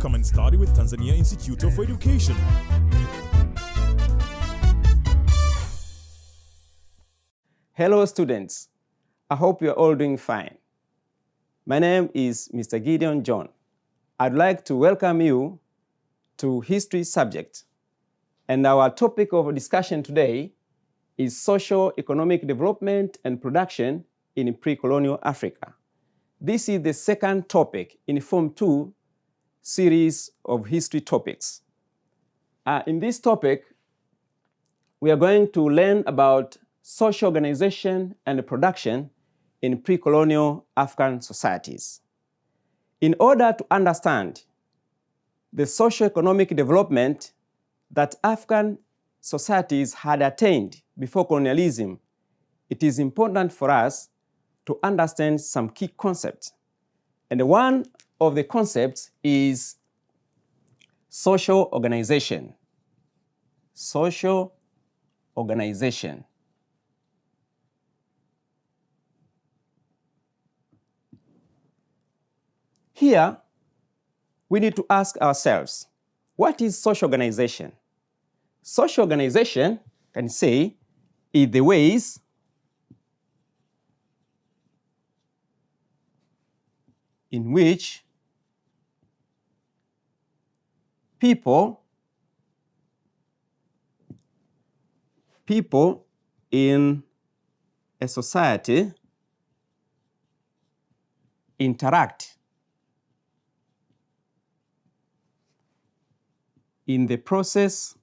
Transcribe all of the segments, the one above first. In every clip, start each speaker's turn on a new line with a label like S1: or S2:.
S1: Come and study with Tanzania Institute of Education.
S2: Hello students, I hope you are all doing fine. My name is Mr. Gideon John. I'd like to welcome you to history subject. And our topic of discussion today is socio-economic development and production in pre-colonial Africa. This is the second topic in Form 2 series of history topics. In this topic, we are going to learn about social organization and production in pre-colonial African societies. In order to understand the socio-economic development that African societies had attained before colonialism, it is important for us to understand some key concepts. And one of the concepts is social organization. Social organization. Here, we need to ask ourselves, what is social organization? Social organization, can say, is the ways in which people in a society interact in the process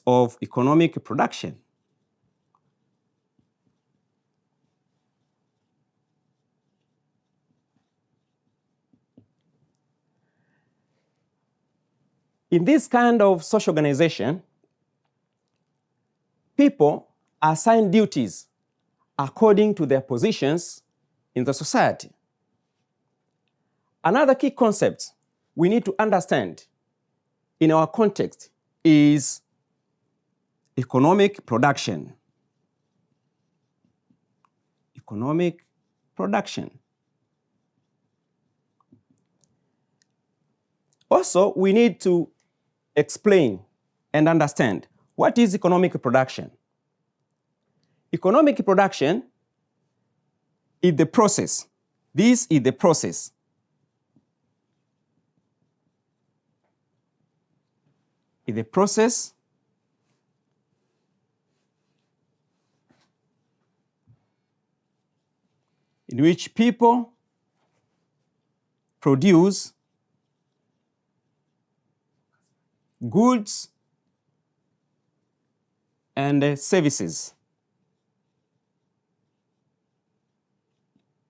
S2: of economic production. In this kind of social organization, people are assigned duties according to their positions in the society. Another key concept we need to understand in our context is economic production. Economic production. Also, we need to explain and understand what is economic production. Economic production is the process. This is the process in which people produce goods and services.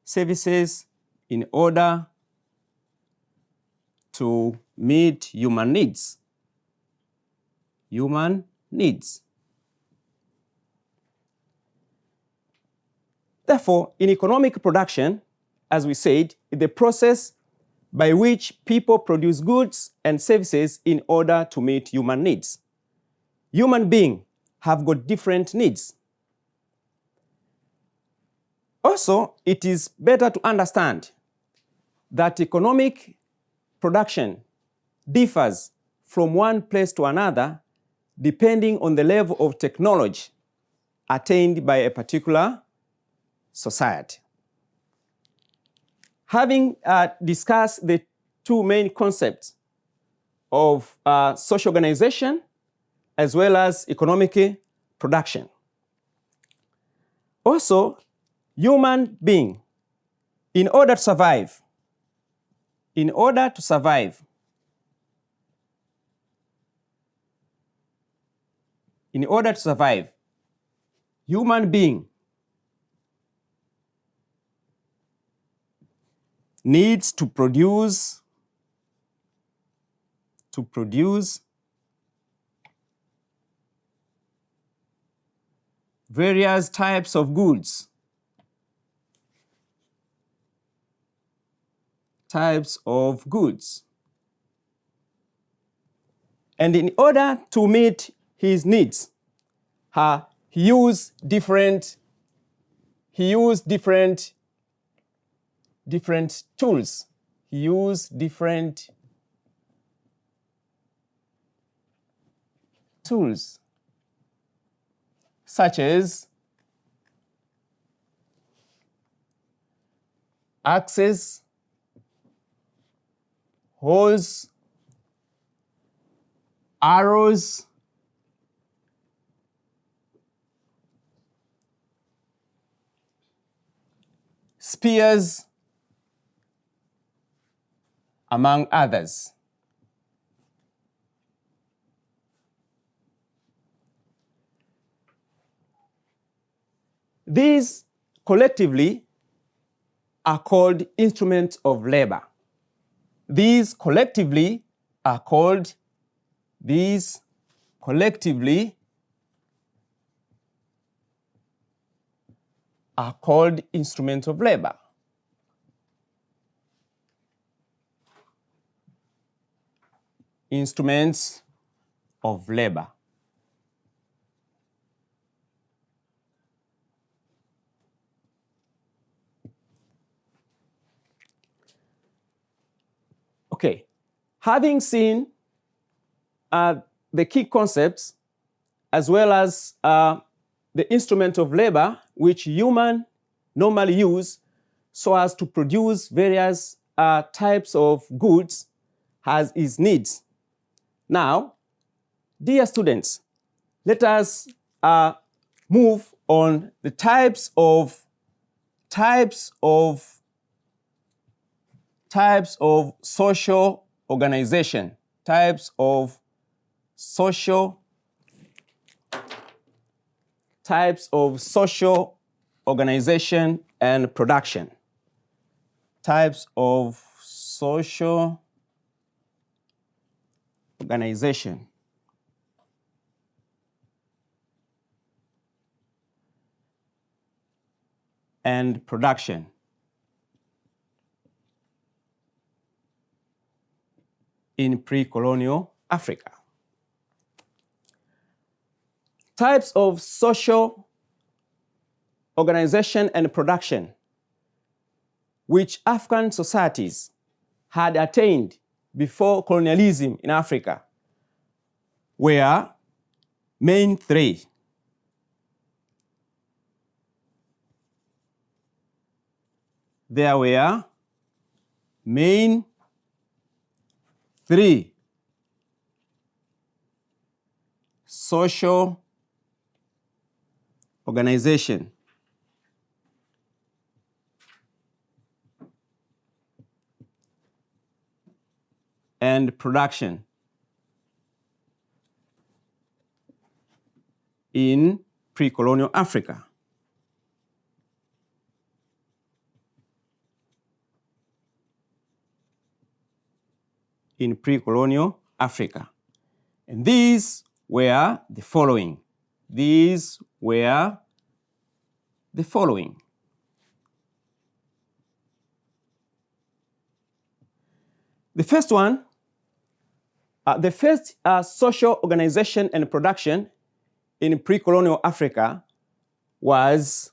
S2: Services in order to meet human needs. Human needs. Therefore, in economic production, as we said, is the process by which people produce goods and services in order to meet human needs. Human beings have got different needs. Also, it is better to understand that economic production differs from one place to another depending on the level of technology attained by a particular society. Having discussed the two main concepts of social organization as well as economic production. Also, human being, in order to survive, human being needs to produce various types of goods. And in order to meet his needs, he uses different he used different tools. He used different tools such as axes, hoes, arrows, spears, among others. These collectively are called instruments of labor. These collectively are called instruments of labor. Instruments of labor. Okay, having seen the key concepts as well as the instrument of labor which humans normally use so as to produce various types of goods as his needs. Now, dear students, let us move on the types of social organization, types of social organization and production. Types of social organization and production. In pre-colonial Africa. Types of social organization and production which African societies had attained before colonialism in Africa were main three. There were main three social organization and production in pre-colonial Africa. In pre-colonial Africa. And these were the following. These were the following. The first one, the first social organization and production in pre-colonial Africa was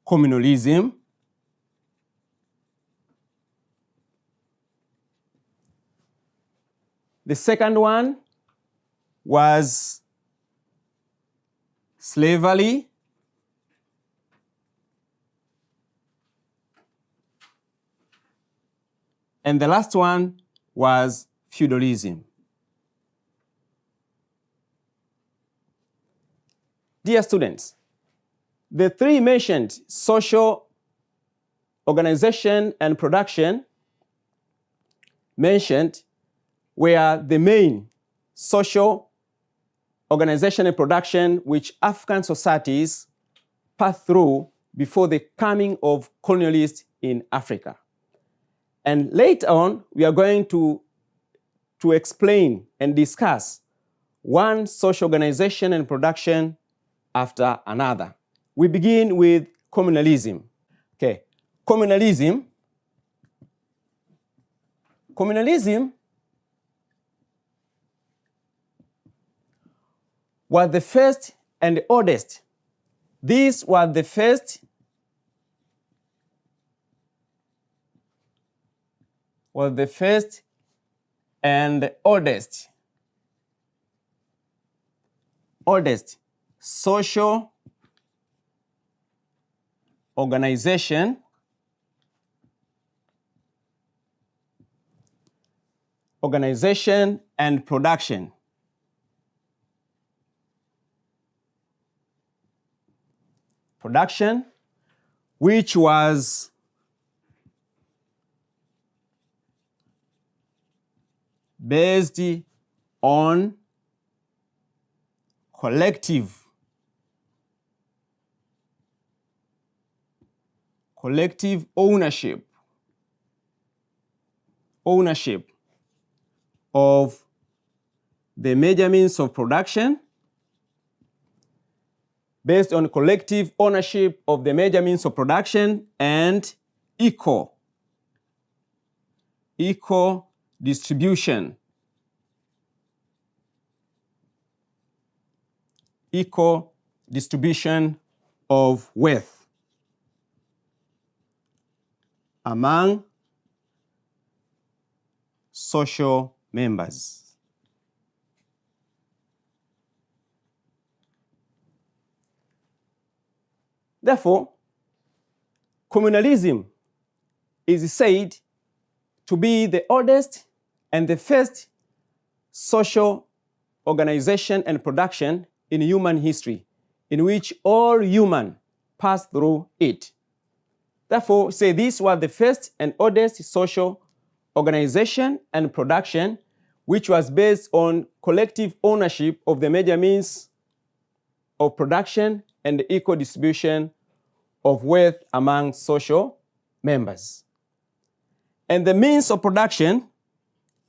S2: communalism. The second one was slavery. And the last one was feudalism. Dear students, the three mentioned social organization and production mentioned were the main social organization and production which African societies passed through before the coming of colonialists in Africa. And later on, we are going to explain and discuss one social organization and production after another. We begin with communalism. Okay, communalism was the first and the oldest These were the first and oldest social organization and production. Which was based on collective ownership of the major means of production, and equal distribution of wealth among social members. Therefore, communalism is said to be the oldest and the first social organization and production in human history, in which all human passed through it. Therefore, say these were the first and oldest social organization and production which was based on collective ownership of the major means of production and the equal distribution of wealth among social members. And the means of production,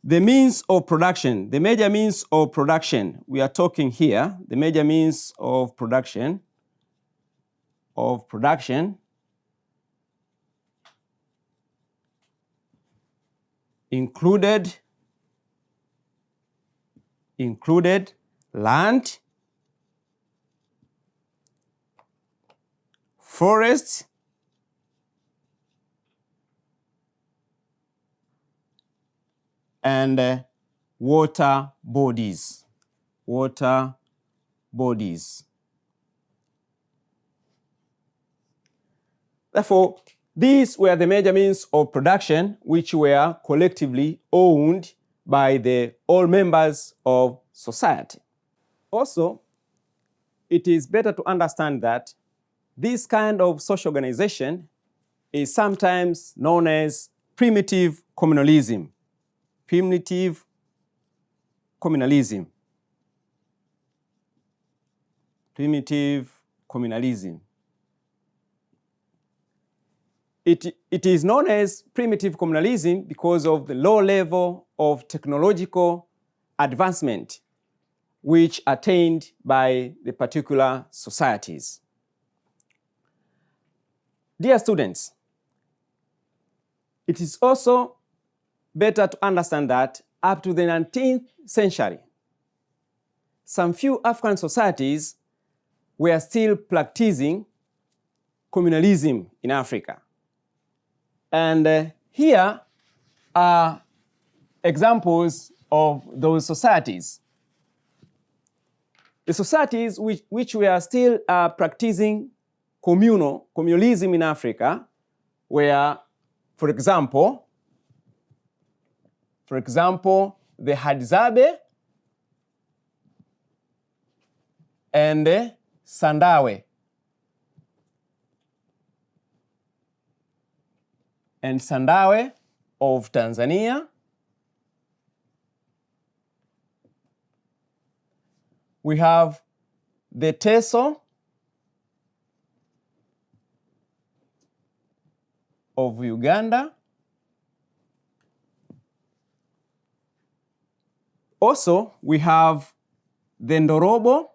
S2: the major means of production, we are talking here, the major means of production included land, forests, and water bodies. Therefore, these were the major means of production which were collectively owned by all members of society. Also, it is better to understand that this kind of social organization is sometimes known as primitive communalism. It is known as primitive communalism because of the low level of technological advancement which attained by the particular societies. Dear students, it is also better to understand that up to the 19th century, some few African societies were still practicing communalism in Africa. And here are examples of those societies. The societies which were still practicing communalism in Africa were, for example, the Hadzabe and Sandawe. Of Tanzania. We have the Teso of Uganda. Also, we have the Ndorobo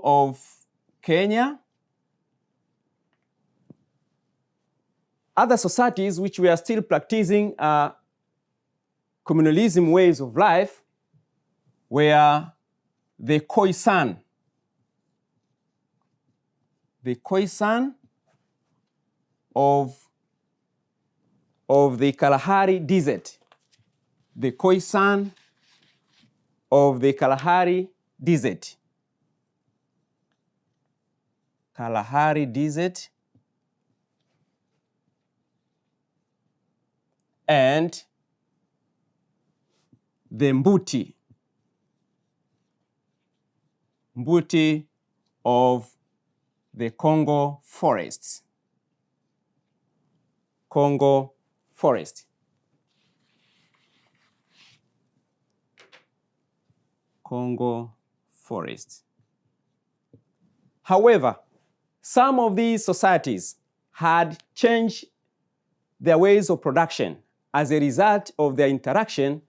S2: of Kenya. Other societies which were still practicing communalism ways of life were the Khoisan. The Khoisan of the Kalahari Desert. The Khoisan of the Kalahari Desert. Kalahari Desert. And the Mbuti. Mbuti of the Congo forests. Congo forest. Congo forest. However, some of these societies had changed their ways of production as a result of their interaction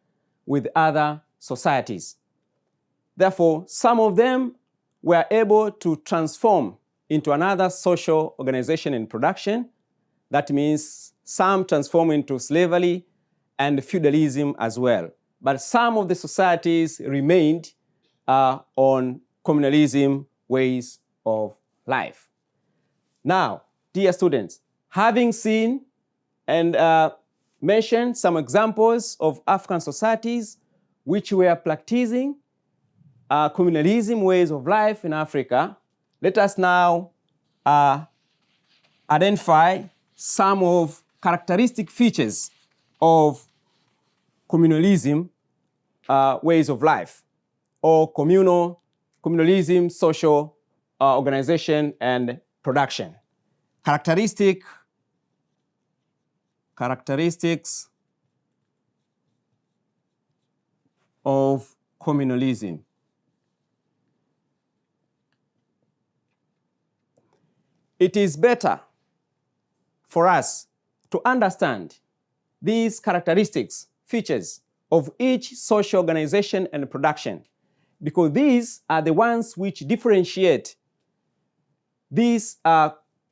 S2: with other societies. Therefore, some of them were able to transform into another social organization and production. That means some transform into slavery and feudalism as well. But some of the societies remained on communalism ways of life. Now, dear students, having seen and mentioned some examples of African societies which were practicing communalism ways of life in Africa, let us now identify some of characteristic features of communalism ways of life, or communalism social organization and production. Characteristics of communalism. It is better for us to understand these characteristics, features of each social organization and production, because these are the ones which differentiate these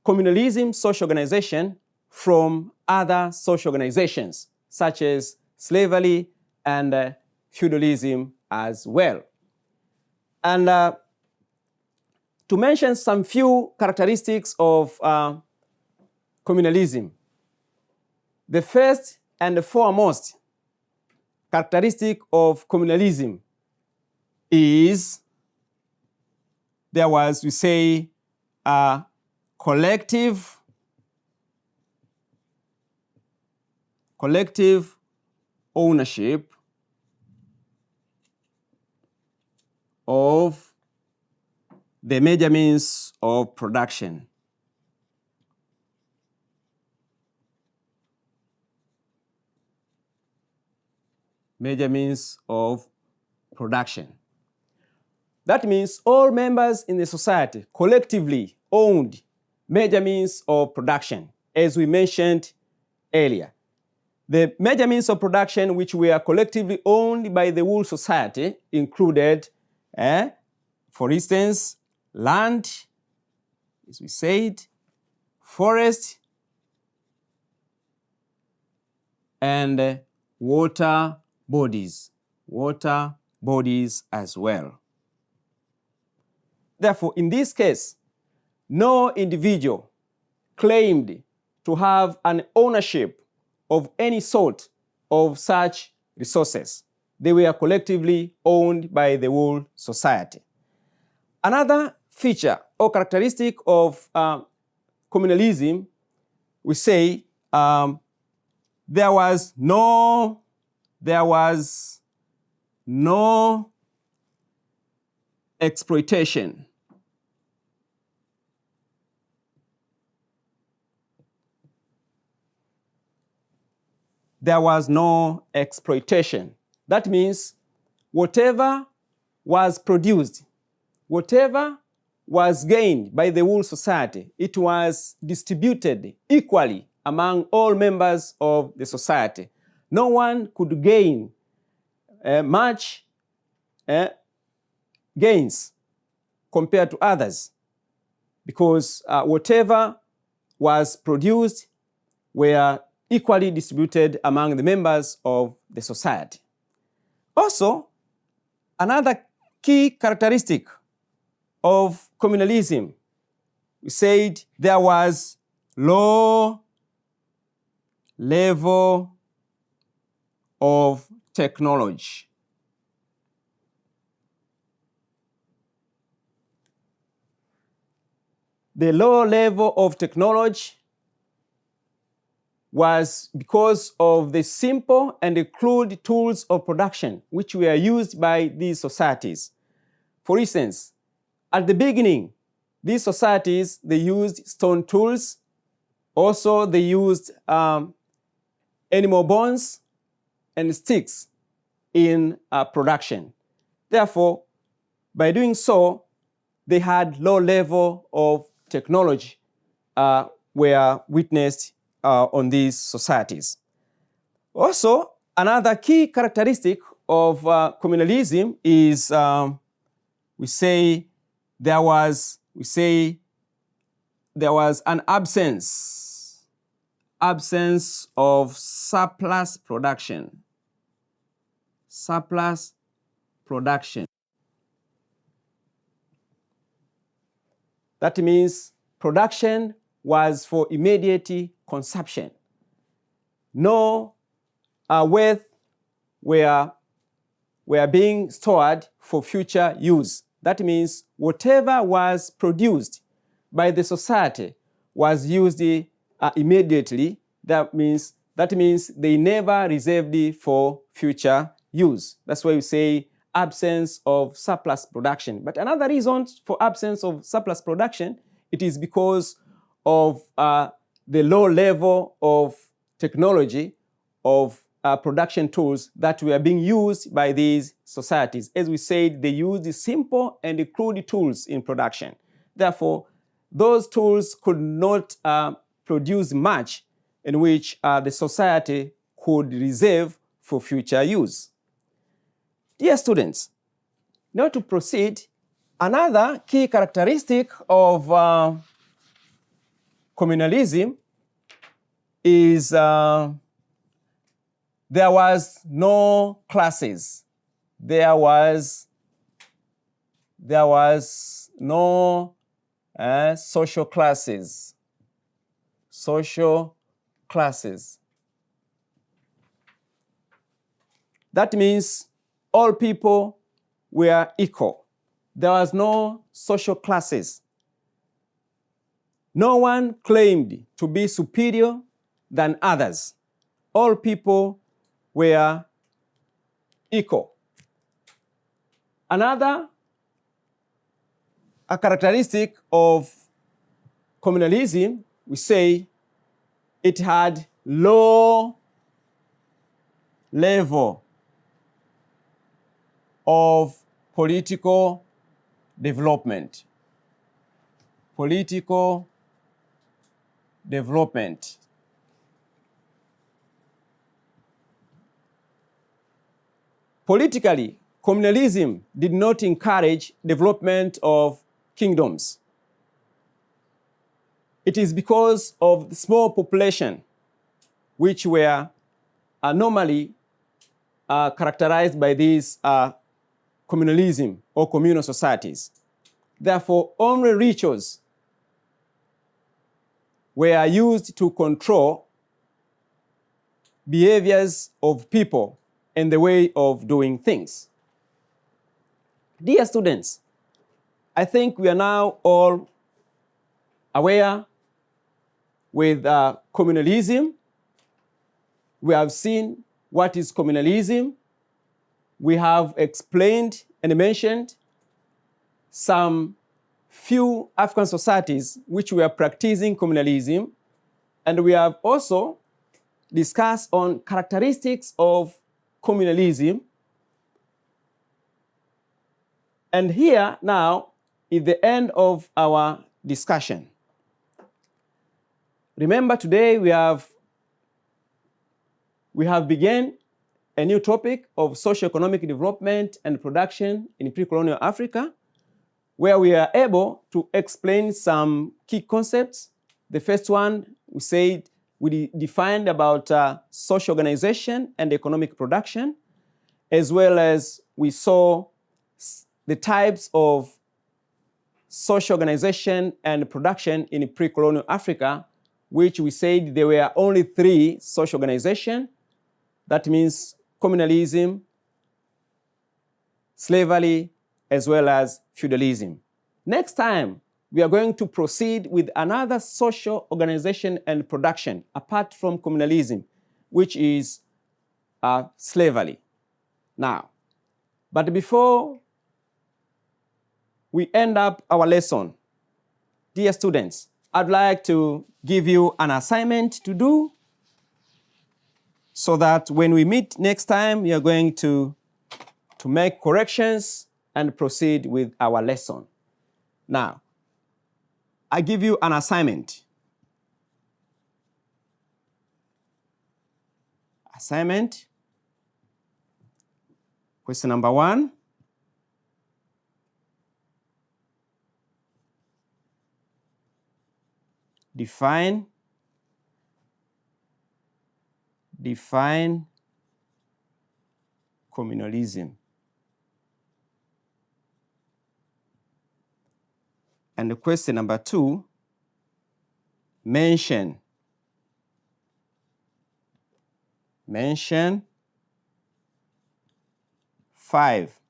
S2: communalism social organization from other social organizations, such as slavery and feudalism as well. And to mention some few characteristics of communalism, the first and the foremost characteristic of communalism is there was, we say, collective ownership of the major means of production. Major means of production. That means all members in the society collectively owned major means of production, as we mentioned earlier. The major means of production which were collectively owned by the whole society included, for instance, land, as we said, forest, and water bodies as well. Therefore, in this case, no individual claimed to have an ownership of any sort of such resources. They were collectively owned by the whole society. Another feature or characteristic of communalism, we say there was no exploitation. There was no exploitation. That means whatever was produced, whatever was gained by the whole society, it was distributed equally among all members of the society. No one could gain much gains compared to others, because whatever was produced were equally distributed among the members of the society. Also, another key characteristic of communalism, we said there was low level of technology. The low level of technology was because of the simple and the crude tools of production which were used by these societies. For instance, at the beginning, these societies, they used stone tools. Also, they used animal bones and sticks in production. Therefore, by doing so, they had low level of technology were witnessed on these societies. Also, another key characteristic of communalism is we say there was an absence of surplus production. Surplus production. That means production was for immediate consumption. No wealth were being stored for future use. That means whatever was produced by the society was used immediately. That means they never reserved it for future use. That's why we say absence of surplus production. But another reason for absence of surplus production, it is because of the low level of technology of production tools that were being used by these societies. As we said, they used the simple and the crude tools in production. Therefore, those tools could not produce much in which the society could reserve for future use. Dear students, now to proceed, another key characteristic of communalism is there was no classes. There was no social classes. Social classes. That means all people were equal. There was no social classes. No one claimed to be superior than others. All people were equal. Another characteristic of communalism, we say it had low level of political development. Political development. Politically, communalism did not encourage development of kingdoms. It is because of the small population which were normally characterized by these communalism or communal societies. Therefore, only rituals were used to control behaviors of people and the way of doing things. Dear students, I think we are now all aware with communalism. We have seen what is communalism. We have explained and mentioned some few African societies which were practicing communalism, and we have also discussed on characteristics of communalism. And here now is the end of our discussion. Remember, today we have begun a new topic of socio-economic development and production in pre-colonial Africa, where we are able to explain some key concepts. The first one, we said, we defined about social organization and economic production, as well as we saw the types of social organization and production in pre-colonial Africa, which we said there were only 3 social organizations. That means communalism, slavery, as well as feudalism. Next time, we are going to proceed with another social organization and production apart from communalism, which is slavery. Now, but before we end up our lesson, dear students, I'd like to give you an assignment to do so that when we meet next time, we are going to make corrections and proceed with our lesson. Now, I give you an assignment. Assignment. Question number 1. Define communalism. And the question number 2, mention 5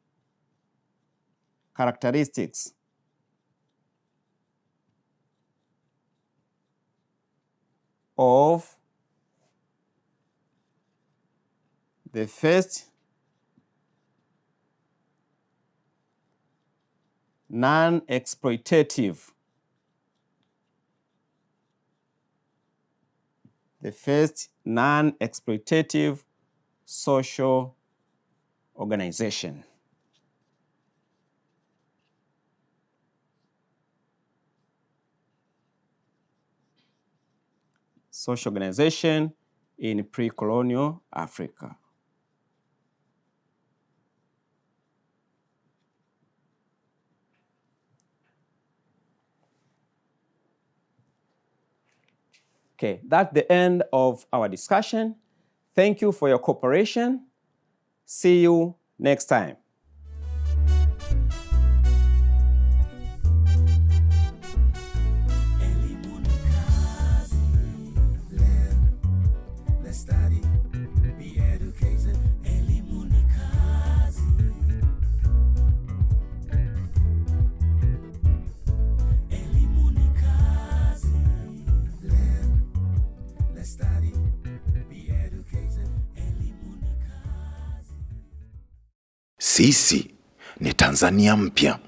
S2: characteristics of the first non-exploitative social organization. Social organization in pre-colonial Africa. Okay, that's the end of our discussion. Thank you for your cooperation. See you next time.
S3: Sisi ni Tanzania mpya.